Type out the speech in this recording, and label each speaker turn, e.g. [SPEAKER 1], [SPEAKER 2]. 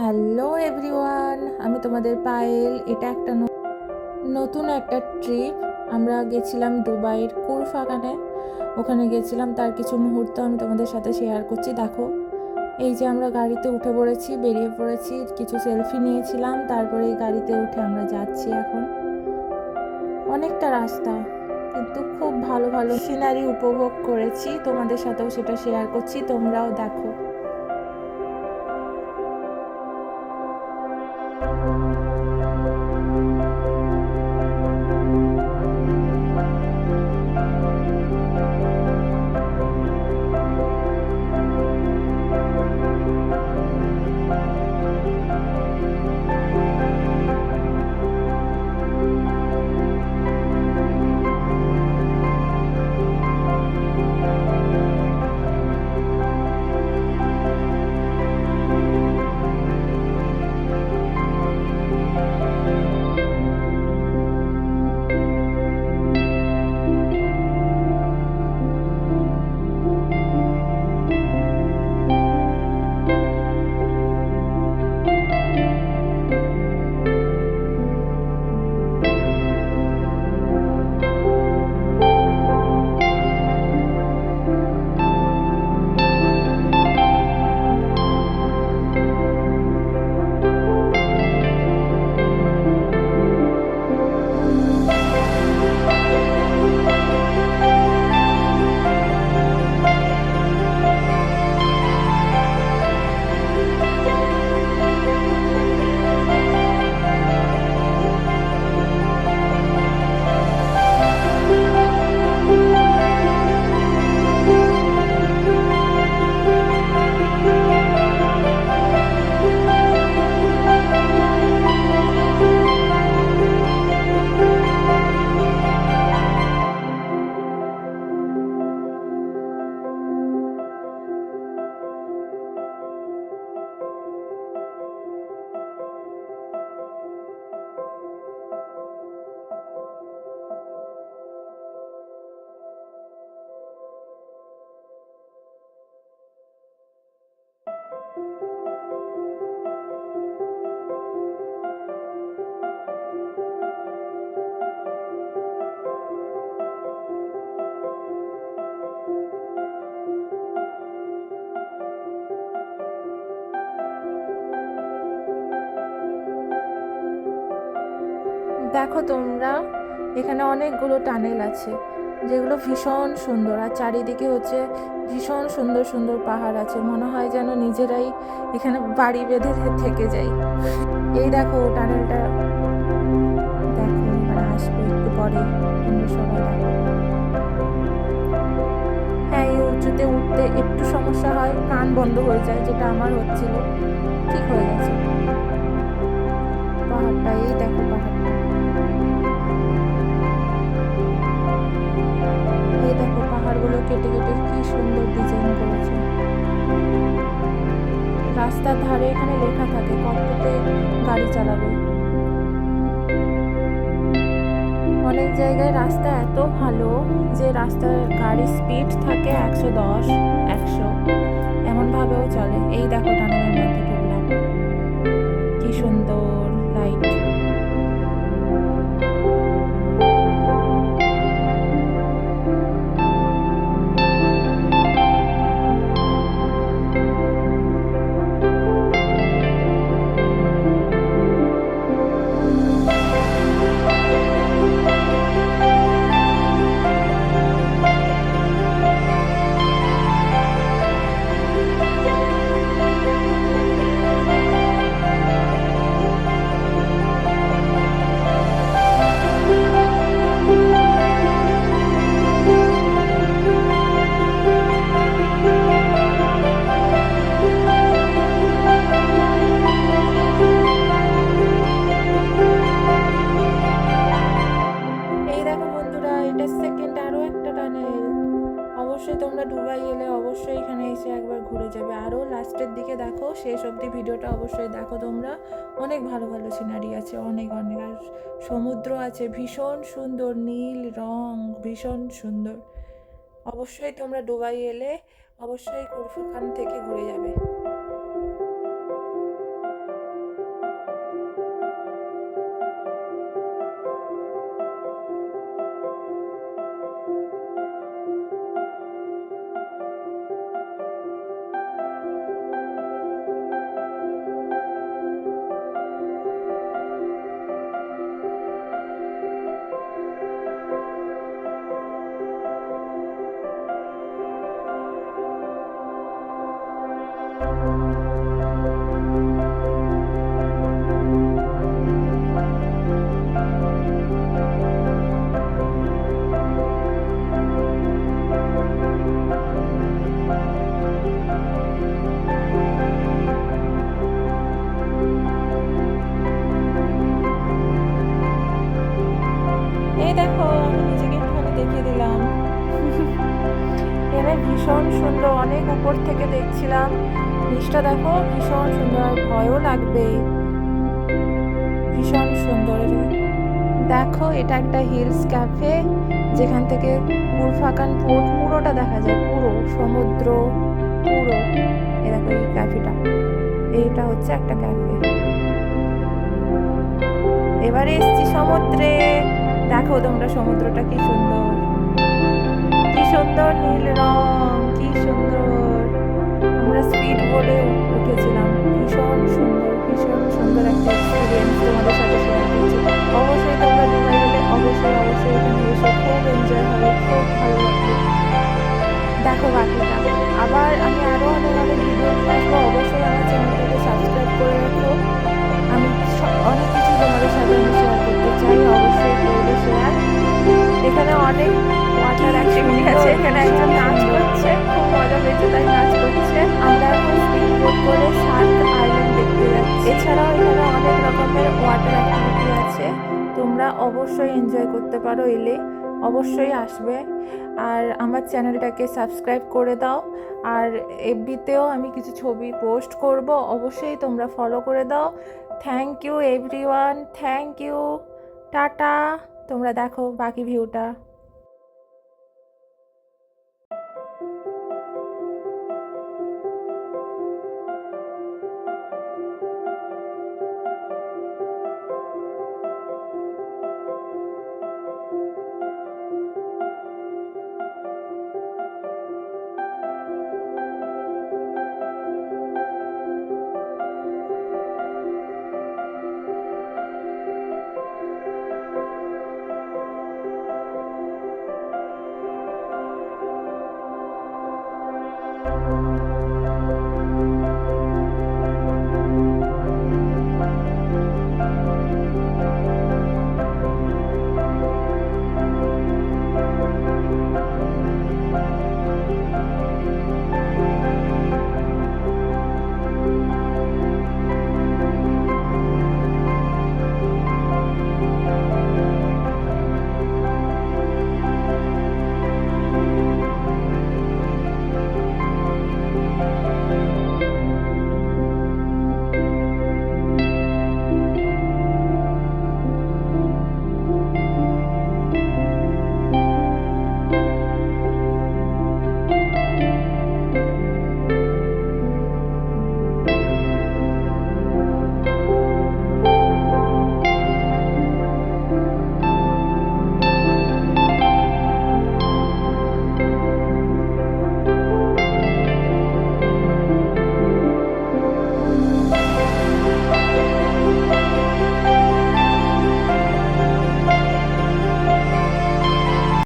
[SPEAKER 1] Hello everyone, আমি তোমাদের পায়েল। এটা একটা নতুন একটা ট্রিপ। আমরা গেছিলাম দুবাইয়ের কুরফাখানে। ওখানে গেছিলাম, তার কিছু মুহূর্ত আমি তোমাদের সাথে শেয়ার করছি। দেখো, এই যে আমরা গাড়িতে উঠে পড়েছি, বেরিয়ে পড়েছি, কিছু সেলফি নিয়েছিলাম, তারপরে এই গাড়িতে উঠে আমরা যাচ্ছি। এখন অনেকটা রাস্তা, কিন্তু খুব ভালো ভালো সিনারি উপভোগ করেছি। তোমাদের সাথেও সেটা শেয়ার করছি, তোমরাও দেখো। দেখো তোমরা, এখানে অনেকগুলো টানেল আছে, যেগুলো ভীষণ সুন্দর। আর চারিদিকে হচ্ছে ভীষণ সুন্দর সুন্দর পাহাড় আছে। মনে হয় যেন নিজেরাই এখানে বাড়ি বেঁধে থেকে যাই। এই দেখো টানেলটা, দেখো এবার আসবে একটু পরে, তোমরা সবাই দেখো। হ্যাঁ, এই উঁচুতে উঠতে একটু সমস্যা হয়, কান বন্ধ হয়ে যায়, যেটা আমার হচ্ছিল। ঠিক হয়ে গেছে। পাহাড়টা, এই দেখো পাহাড়টা, এই দেখো পাহাড়গুলো কেটে কেটে কি সুন্দর ডিজাইন করেছে। রাস্তার ধারে এখানে লেখা থাকে কততে গাড়ি চালাবে। অনেক জায়গায় রাস্তা এত ভালো যে রাস্তার গাড়ির স্পিড থাকে 110, 100, এমনভাবেও চলে। এই দেখো টানেলের মধ্যে ঢুকলাম, কি সুন্দর লাইট। অবশ্যই তোমরা দুবাই এলে অবশ্যই এখানে এসে একবার ঘুরে যাবে। আরও লাস্টের দিকে দেখো, শেষ অবধি ভিডিওটা অবশ্যই দেখো তোমরা। অনেক ভালো ভালো সিনারি আছে, অনেক অনেক। আর সমুদ্র আছে ভীষণ সুন্দর, নীল রং, ভীষণ সুন্দর। অবশ্যই তোমরা দুবাই এলে অবশ্যই কুরফুখান থেকে ঘুরে যাবে। ভীষণ সুন্দর, অনেক উপর থেকে দেখছিলাম। নিচটা দেখো ভীষণ সুন্দর, ভয়ও লাগবে, ভীষণ সুন্দর। দেখো এটা একটা হিলস ক্যাফে, যেখান থেকে কুরফাকান পোর্ট পুরোটা দেখা যায়, পুরো সমুদ্র পুরো। এই দেখো এই ক্যাফেটা, এইটা হচ্ছে একটা ক্যাফে। এবারে এসছি সমুদ্রে, দেখো তোমরা সমুদ্রটা কি সুন্দর, কি সুন্দর নীল রং, কি সুন্দর। আমরা স্পিড বোটে উঠেছিলাম, ভীষণ সুন্দর, ভীষণ সুন্দর একটা এক্সপিরিয়েন্স তোমাদের সাথে শেয়ার করছি। অবশ্যই তোমরা দুবাই গেলে অবশ্যই এখানে এসে খুব এনজয় হবে, খুব ভালো লাগবে। দেখো বাকিটা, আবার আমি আরও অনেক ভিডিও নিয়ে আসবো। অবশ্যই আমার চ্যানেলটাকে সাবস্ক্রাইব করে রাখো। আমি অনেক কিছু তোমাদের সাথে আমি শেয়ার করতে চাই, অবশ্যই করবো শেয়ার। এখানে অনেক ওয়াটার অ্যাক্টিভিটি আছে, এখানে একজন নাচ করছে, খুব মজা পেয়েছে তাই নাচ করছে। আমরা এখন স্পিড বোট করে শার্ক আইল্যান্ড দেখতে যাচ্ছি। এছাড়াও এখানে অনেক রকমের ওয়াটার অ্যাক্টিভিটি আছে, তোমরা অবশ্যই এনজয় করতে পারো, এলে অবশ্যই আসবে। আর আমার চ্যানেলটাকে সাবস্ক্রাইব করে দাও। আর এফবিতেও আমি কিছু ছবি পোস্ট করব, অবশ্যই তোমরা ফলো করে দাও। Thank you everyone, thank you, tata. তোমরা দেখো বাকি ভিউটা।